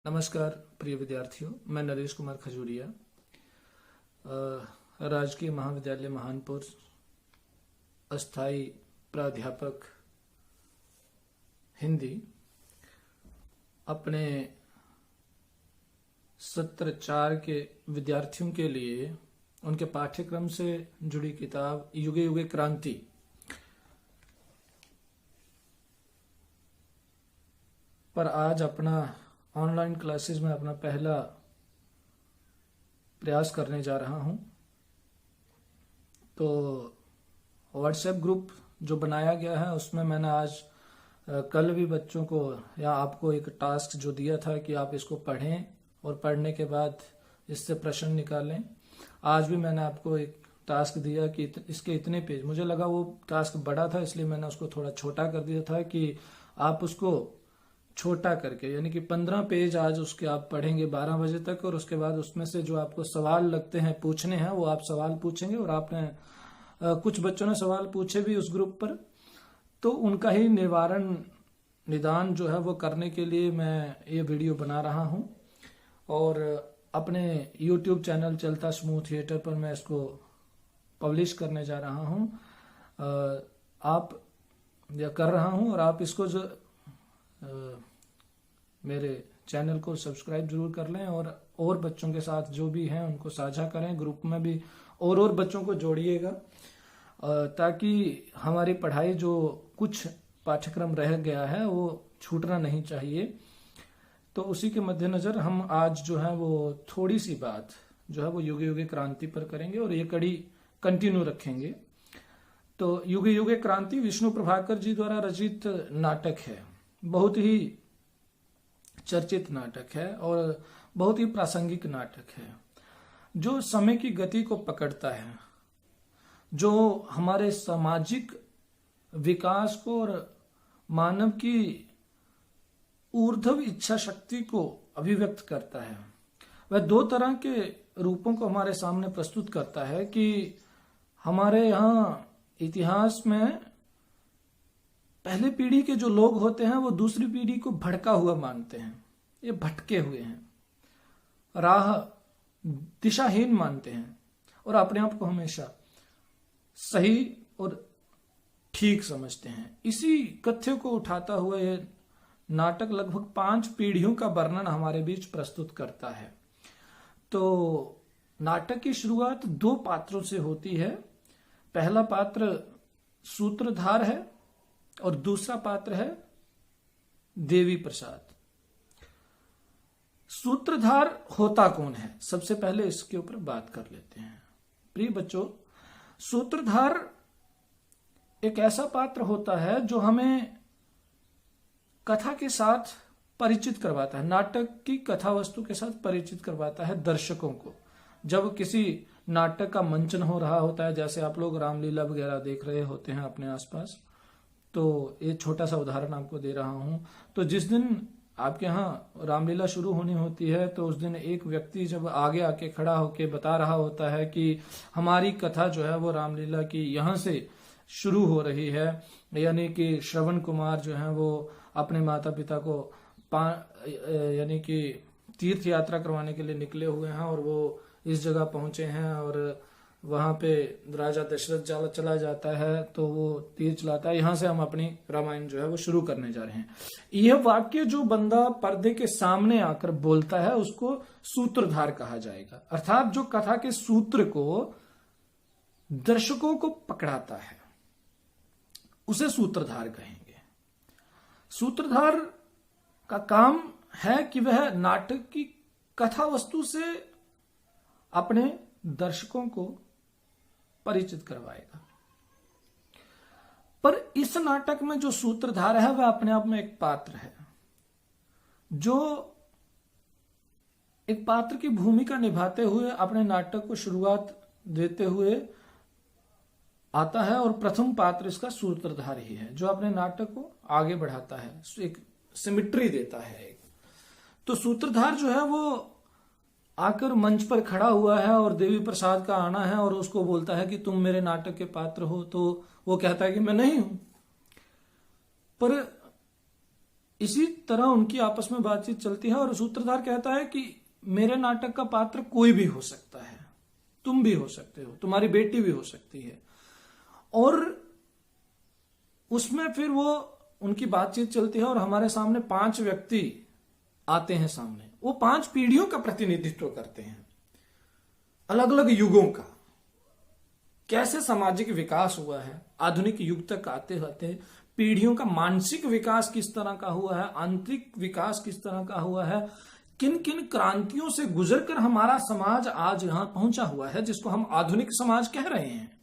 नमस्कार प्रिय विद्यार्थियों, मैं नरेश कुमार खजूरिया, राजकीय महाविद्यालय महानपुर अस्थाई प्राध्यापक हिंदी, अपने सत्र 4 के विद्यार्थियों के लिए उनके पाठ्यक्रम से जुड़ी किताब युगे युगे क्रांति पर आज अपना ऑनलाइन क्लासेस में अपना पहला प्रयास करने जा रहा हूं। तो व्हाट्सएप ग्रुप जो बनाया गया है उसमें मैंने आज कल भी बच्चों को या आपको एक टास्क जो दिया था कि आप इसको पढ़ें और पढ़ने के बाद इससे प्रश्न निकालें। आज भी मैंने आपको एक टास्क दिया कि इसके इतने पेज, मुझे लगा वो टास्क बड़ा था इसलिए मैंने उसको थोड़ा छोटा कर दिया था कि आप उसको छोटा करके, यानी कि 15 पेज आज उसके आप पढ़ेंगे 12 बजे तक, और उसके बाद उसमें से जो आपको सवाल लगते हैं पूछने हैं वो आप सवाल पूछेंगे। और आपने कुछ बच्चों ने सवाल पूछे भी उस ग्रुप पर, तो उनका ही निदान जो है वो करने के लिए मैं ये वीडियो बना रहा हूं। और अपने YouTube चैनल चलता स्मूथ थिएटर पर मैं इसको पब्लिश करने जा रहा हूं, आप या कर रहा हूं। और आप इसको जो मेरे चैनल को सब्सक्राइब जरूर कर लें और बच्चों के साथ जो भी हैं उनको साझा करें, ग्रुप में भी और बच्चों को जोड़िएगा, ताकि हमारी पढ़ाई जो कुछ पाठ्यक्रम रह गया है वो छूटना नहीं चाहिए। तो उसी के मद्देनजर हम आज जो है वो थोड़ी सी बात जो है वो युगे युगे क्रांति पर करेंगे और ये कड़ी कंटिन्यू रखेंगे। तो युगे युगे क्रांति विष्णु प्रभाकर जी द्वारा रचित नाटक है, बहुत ही चर्चित नाटक है और बहुत ही प्रासंगिक नाटक है, जो समय की गति को पकड़ता है, जो हमारे सामाजिक विकास को और मानव की ऊर्ध्व इच्छा शक्ति को अभिव्यक्त करता है। वह 2 तरह के रूपों को हमारे सामने प्रस्तुत करता है कि हमारे यहाँ इतिहास में पहले पीढ़ी के जो लोग होते हैं वो दूसरी पीढ़ी को भटका हुआ मानते हैं, ये भटके हुए हैं, राह दिशाहीन मानते हैं और अपने आप को हमेशा सही और ठीक समझते हैं। इसी कथ्य को उठाता हुआ ये नाटक लगभग 5 पीढ़ियों का वर्णन हमारे बीच प्रस्तुत करता है। तो नाटक की शुरुआत 2 पात्रों से होती है। पहला पात्र सूत्रधार है और दूसरा पात्र है देवी प्रसाद। सूत्रधार होता कौन है, सबसे पहले इसके ऊपर बात कर लेते हैं। प्रिय बच्चों, सूत्रधार एक ऐसा पात्र होता है जो हमें कथा के साथ परिचित करवाता है, नाटक की कथा वस्तु के साथ परिचित करवाता है दर्शकों को। जब किसी नाटक का मंचन हो रहा होता है, जैसे आप लोग रामलीला वगैरह देख रहे होते हैं अपने आसपास, तो ये छोटा सा उदाहरण आपको दे रहा हूं। तो जिस दिन आपके यहाँ रामलीला शुरू होनी होती है तो उस दिन एक व्यक्ति जब आगे आके खड़ा होके बता रहा होता है कि हमारी कथा जो है वो रामलीला की यहाँ से शुरू हो रही है, यानी कि श्रवण कुमार जो है वो अपने माता पिता को यानी कि तीर्थ यात्रा करवाने के लिए निकले हुए हैं और वो इस जगह पहुंचे हैं और वहां पे राजा दशरथ चला जाता है तो वो तीर चलाता है। यहां से हम अपनी रामायण जो है वो शुरू करने जा रहे हैं। यह वाक्य जो बंदा पर्दे के सामने आकर बोलता है उसको सूत्रधार कहा जाएगा, अर्थात जो कथा के सूत्र को दर्शकों को पकड़ाता है उसे सूत्रधार कहेंगे। सूत्रधार का काम है कि वह नाटक की कथा वस्तु से अपने दर्शकों को परिचित करवाएगा। पर इस नाटक में जो सूत्रधार है वह अपने आप में एक पात्र है, जो एक पात्र की भूमिका निभाते हुए अपने नाटक को शुरुआत देते हुए आता है। और प्रथम पात्र इसका सूत्रधार ही है, जो अपने नाटक को आगे बढ़ाता है, एक सिमिट्री देता है। तो सूत्रधार जो है वो आकर मंच पर खड़ा हुआ है और देवी प्रसाद का आना है और उसको बोलता है कि तुम मेरे नाटक के पात्र हो, तो वो कहता है कि मैं नहीं हूं। पर इसी तरह उनकी आपस में बातचीत चलती है और सूत्रधार कहता है कि मेरे नाटक का पात्र कोई भी हो सकता है, तुम भी हो सकते हो, तुम्हारी बेटी भी हो सकती है। और उसमें फिर वो उनकी बातचीत चलती है और हमारे सामने 5 व्यक्ति आते हैं सामने। वो 5 पीढ़ियों का प्रतिनिधित्व करते हैं, अलग अलग युगों का, कैसे सामाजिक विकास हुआ है, आधुनिक युग तक आते आते पीढ़ियों का मानसिक विकास किस तरह का हुआ है, आंतरिक विकास किस तरह का हुआ है, किन किन क्रांतियों से गुजरकर हमारा समाज आज यहां पहुंचा हुआ है, जिसको हम आधुनिक समाज कह रहे हैं।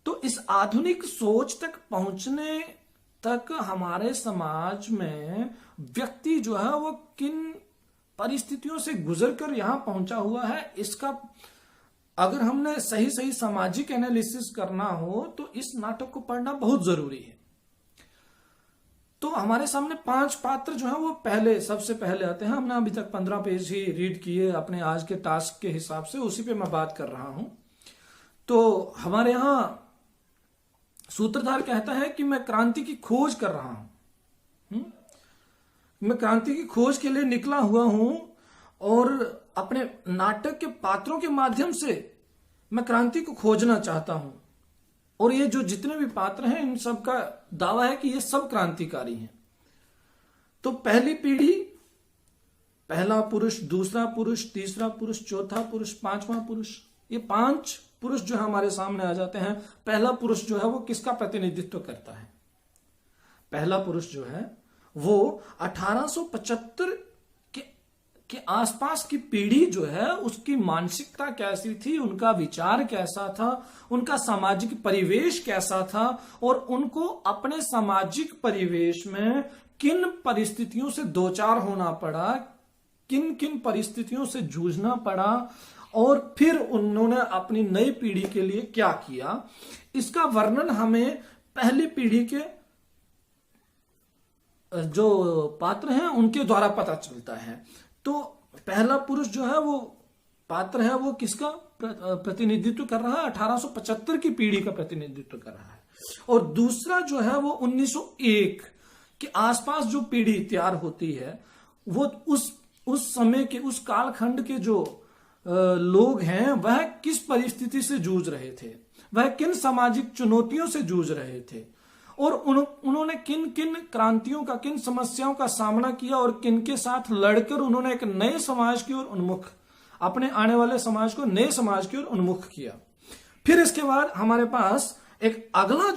तो इस आधुनिक सोच तक पहुंचने तक हमारे समाज में व्यक्ति जो है वो किन परिस्थितियों से गुजरकर यहां पहुंचा हुआ है, इसका अगर हमने सही सही सामाजिक एनालिसिस करना हो तो इस नाटक को पढ़ना बहुत जरूरी है। तो हमारे सामने 5 पात्र जो है वो सबसे पहले आते हैं। हमने अभी तक 15 पेज ही रीड किए अपने आज के टास्क के हिसाब से, उसी पे मैं बात कर रहा हूं। तो हमारे यहां सूत्रधार कहता है कि मैं क्रांति की खोज कर रहा हूं, मैं क्रांति की खोज के लिए निकला हुआ हूं और अपने नाटक के पात्रों के माध्यम से मैं क्रांति को खोजना चाहता हूं। और ये जो जितने भी पात्र हैं इन सब का दावा है कि ये सब क्रांतिकारी हैं। तो पहली पीढ़ी, पहला पुरुष, दूसरा पुरुष, तीसरा पुरुष, चौथा पुरुष, 5वां पुरुष, ये 5 पुरुष जो हमारे सामने आ जाते हैं। पहला पुरुष जो है वो किसका प्रतिनिधित्व करता है? पहला पुरुष जो है वो 1875 के आसपास की पीढ़ी जो है उसकी मानसिकता कैसी थी, उनका विचार कैसा था, उनका सामाजिक परिवेश कैसा था और उनको अपने सामाजिक परिवेश में किन परिस्थितियों से दो चार होना पड़ा, किन किन परिस्थितियों से जूझना पड़ा और फिर उन्होंने अपनी नई पीढ़ी के लिए क्या किया, इसका वर्णन हमें पहली पीढ़ी के जो पात्र हैं उनके द्वारा पता चलता है। तो पहला पुरुष जो है वो पात्र है वो किसका प्रतिनिधित्व कर रहा है? 1875 की पीढ़ी का प्रतिनिधित्व कर रहा है। और दूसरा जो है वो 1901 के आसपास जो पीढ़ी तैयार होती है वो उस समय के, उस कालखंड के जो लोग हैं वह किस परिस्थिति से जूझ रहे थे, वह किन सामाजिक चुनौतियों से जूझ रहे थे और उन्होंने किन किन क्रांतियों का, किन समस्याओं का सामना किया और किन के साथ लड़कर उन्होंने एक नए समाज की ओर उन्मुख, अपने आने वाले समाज को नए समाज की ओर उन्मुख किया। फिर इसके बाद हमारे पास एक अगला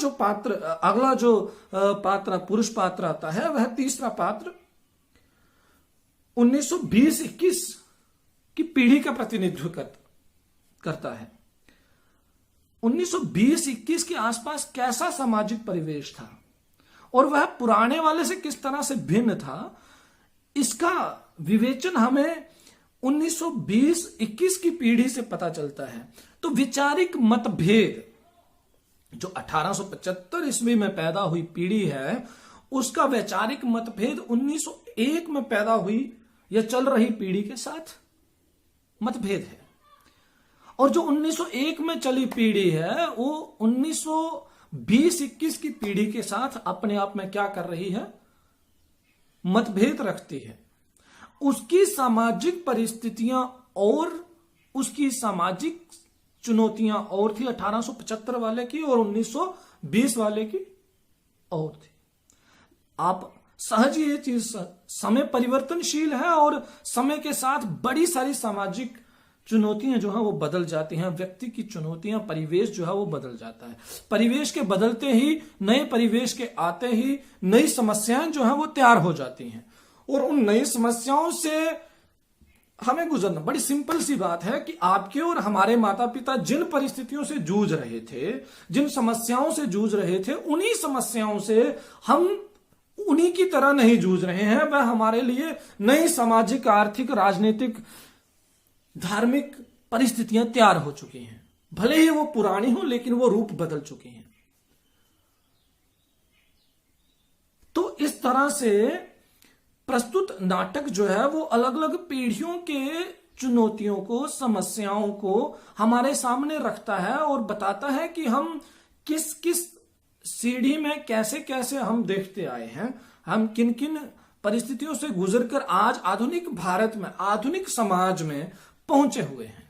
जो पात्र पुरुष पात्र आता है वह तीसरा पात्र 1920-21 की पीढ़ी का प्रतिनिधित्व करता है। 1920-21 के आसपास कैसा सामाजिक परिवेश था और वह पुराने वाले से किस तरह से भिन्न था, इसका विवेचन हमें 1920-21 की पीढ़ी से पता चलता है। तो वैचारिक मतभेद जो 1875 ईस्वी में पैदा हुई पीढ़ी है उसका वैचारिक मतभेद 1901 में पैदा हुई या चल रही पीढ़ी के साथ मतभेद है। और जो 1901 में चली पीढ़ी है वो 1920-21 की पीढ़ी के साथ अपने आप में क्या कर रही है? मतभेद रखती है। उसकी सामाजिक परिस्थितियां और उसकी सामाजिक चुनौतियां और थी 1875 वाले की और 1920 वाले की और थी। आप सहज ये चीज, समय परिवर्तनशील है और समय के साथ बड़ी सारी सामाजिक चुनौतियां जो है वो बदल जाती हैं, व्यक्ति की चुनौतियां, परिवेश जो है वो बदल जाता है। परिवेश के बदलते ही, नए परिवेश के आते ही नई समस्याएं जो है वो तैयार हो जाती हैं और उन नई समस्याओं से हमें गुजरना। बड़ी सिंपल सी बात है कि आपके और हमारे माता पिता जिन परिस्थितियों से जूझ रहे थे, जिन समस्याओं से जूझ रहे थे, उन्हीं समस्याओं से हम उन्हीं की तरह नहीं जूझ रहे हैं। वह हमारे लिए नई सामाजिक, आर्थिक, राजनीतिक, धार्मिक परिस्थितियां तैयार हो चुकी हैं। भले ही वो पुरानी हो लेकिन वो रूप बदल चुकी हैं। तो इस तरह से प्रस्तुत नाटक जो है वो अलग अलग पीढ़ियों के चुनौतियों को, समस्याओं को हमारे सामने रखता है और बताता है कि हम किस किस सीढ़ी में कैसे कैसे हम देखते आए हैं। हम किन किन परिस्थितियों से गुजरकर आज आधुनिक भारत में, आधुनिक समाज में पहुंचे हुए हैं।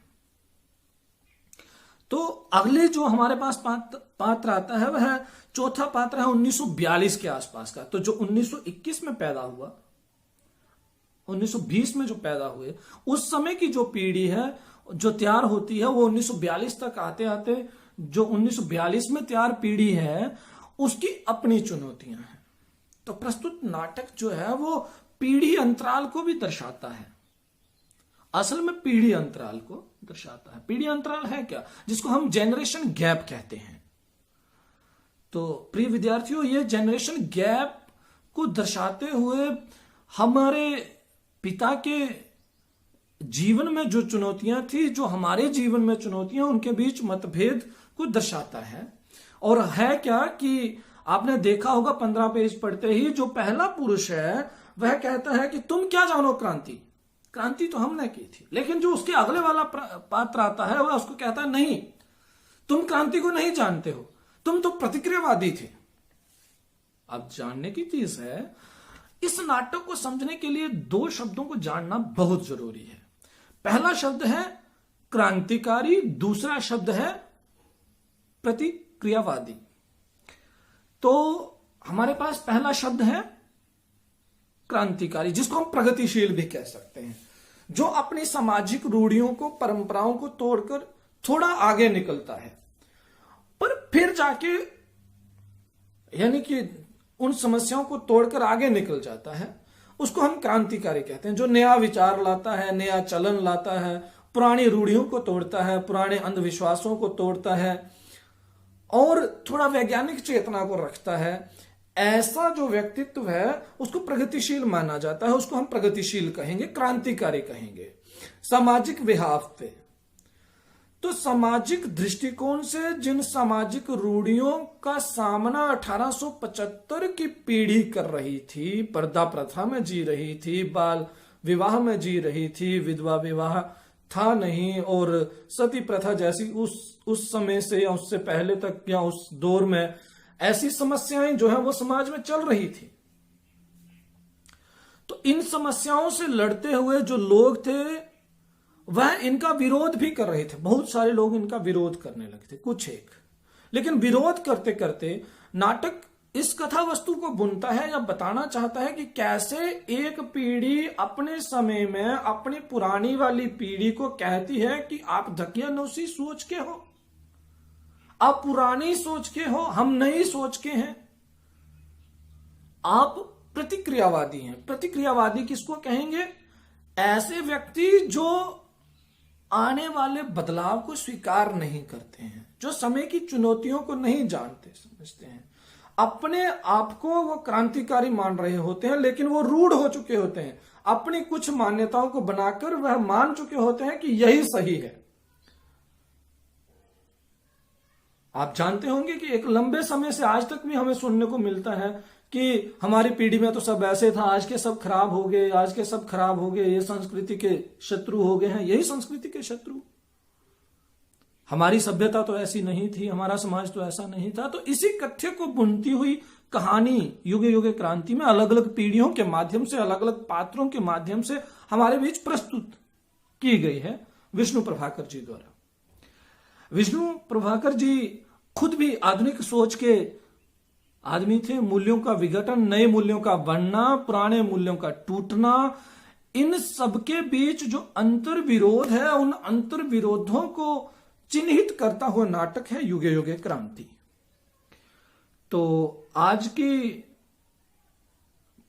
तो अगले जो हमारे पास पात्र आता है वह चौथा पात्र है 1942 के आसपास का। तो जो 1921 में पैदा हुआ, 1920 में जो पैदा हुए, उस समय की जो पीढ़ी है जो तैयार होती है वो 1942 तक आते आते जो 1942 में तैयार पीढ़ी है उसकी अपनी चुनौतियां हैं। तो प्रस्तुत नाटक जो है वो पीढ़ी अंतराल को भी दर्शाता है, असल में पीढ़ी अंतराल को दर्शाता है। पीढ़ी अंतराल है क्या? जिसको हम जनरेशन गैप कहते हैं। तो प्रिय विद्यार्थियों, ये जनरेशन गैप को दर्शाते हुए हमारे पिता के जीवन में जो चुनौतियां थी, जो हमारे जीवन में चुनौतियां, उनके बीच मतभेद को दर्शाता है। और है क्या कि आपने देखा होगा 15 पेज पढ़ते ही जो पहला पुरुष है वह कहता है कि तुम क्या जानो क्रांति, क्रांति तो हमने की थी। लेकिन जो उसके अगले वाला पात्र आता है वह उसको कहता है नहीं, तुम क्रांति को नहीं जानते हो, तुम तो प्रतिक्रियावादी थे। अब जानने की चीज है, इस नाटक को समझने के लिए दो शब्दों को जानना बहुत जरूरी है। पहला शब्द है क्रांतिकारी, दूसरा शब्द है प्रतिक्रियावादी। तो हमारे पास पहला शब्द है क्रांतिकारी, जिसको हम प्रगतिशील भी कह सकते हैं, जो अपनी सामाजिक रूढ़ियों को, परंपराओं को तोड़कर थोड़ा आगे निकलता है, पर फिर जाके यानी कि उन समस्याओं को तोड़कर आगे निकल जाता है, उसको हम क्रांतिकारी कहते हैं। जो नया विचार लाता है, नया चलन लाता है, पुरानी रूढ़ियों को तोड़ता है, पुराने अंधविश्वासों को तोड़ता है और थोड़ा वैज्ञानिक चेतना को रखता है, ऐसा जो व्यक्तित्व है उसको प्रगतिशील माना जाता है। उसको हम प्रगतिशील कहेंगे, क्रांतिकारी कहेंगे। सामाजिक विहाव पे, तो सामाजिक दृष्टिकोण से जिन सामाजिक रूढ़ियों का सामना 1875 की पीढ़ी कर रही थी, पर्दा प्रथा में जी रही थी, बाल विवाह में जी रही थी, विधवा विवाह था नहीं, और सती प्रथा जैसी उस समय से या उससे पहले तक या उस दौर में ऐसी समस्याएं जो है वो समाज में चल रही थी। तो इन समस्याओं से लड़ते हुए जो लोग थे वह इनका विरोध भी कर रहे थे। बहुत सारे लोग इनका विरोध करने लगे थे, कुछ एक। लेकिन विरोध करते करते नाटक इस कथा वस्तु को बुनता है या बताना चाहता है कि कैसे एक पीढ़ी अपने समय में अपनी पुरानी वाली पीढ़ी को कहती है कि आप धकियानौसी सोच के हो, आप पुरानी सोच के हो, हम नई सोच के हैं, आप प्रतिक्रियावादी हैं। प्रतिक्रियावादी किसको कहेंगे? ऐसे व्यक्ति जो आने वाले बदलाव को स्वीकार नहीं करते हैं, जो समय की चुनौतियों को नहीं जानते समझते हैं, अपने आप को वो क्रांतिकारी मान रहे होते हैं, लेकिन वो रूढ़ हो चुके होते हैं। अपनी कुछ मान्यताओं को बनाकर वह मान चुके होते हैं कि यही सही है। आप जानते होंगे कि एक लंबे समय से आज तक भी हमें सुनने को मिलता है कि हमारी पीढ़ी में तो सब ऐसे था, आज के सब खराब हो गए, आज के सब खराब हो गए, ये संस्कृति के शत्रु हो गए हैं। यही संस्कृति के शत्रु, हमारी सभ्यता तो ऐसी नहीं थी, हमारा समाज तो ऐसा नहीं था। तो इसी कथ्य को बुनती हुई कहानी युगे युगे क्रांति में अलग अलग पीढ़ियों के माध्यम से, अलग अलग पात्रों के माध्यम से हमारे बीच प्रस्तुत की गई है विष्णु प्रभाकर जी द्वारा। विष्णु प्रभाकर जी खुद भी आधुनिक सोच के आदमी थे। मूल्यों का विघटन, नए मूल्यों का बनना, पुराने मूल्यों का टूटना, इन सबके बीच जो अंतर विरोध है, उन अंतर विरोधों को चिन्हित करता हुआ नाटक है युगे युगे क्रांति। तो आज की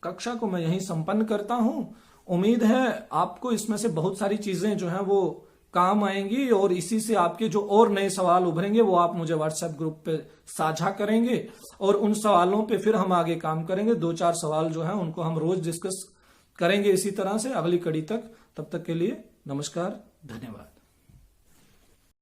कक्षा को मैं यहीं संपन्न करता हूं। उम्मीद है आपको इसमें से बहुत सारी चीजें जो हैं वो काम आएंगी, और इसी से आपके जो और नए सवाल उभरेंगे वो आप मुझे व्हाट्सएप ग्रुप पे साझा करेंगे, और उन सवालों पे फिर हम आगे काम करेंगे। 2-4 सवाल जो हैं उनको हम रोज डिस्कस करेंगे इसी तरह से अगली कड़ी तक। तब तक के लिए नमस्कार, धन्यवाद।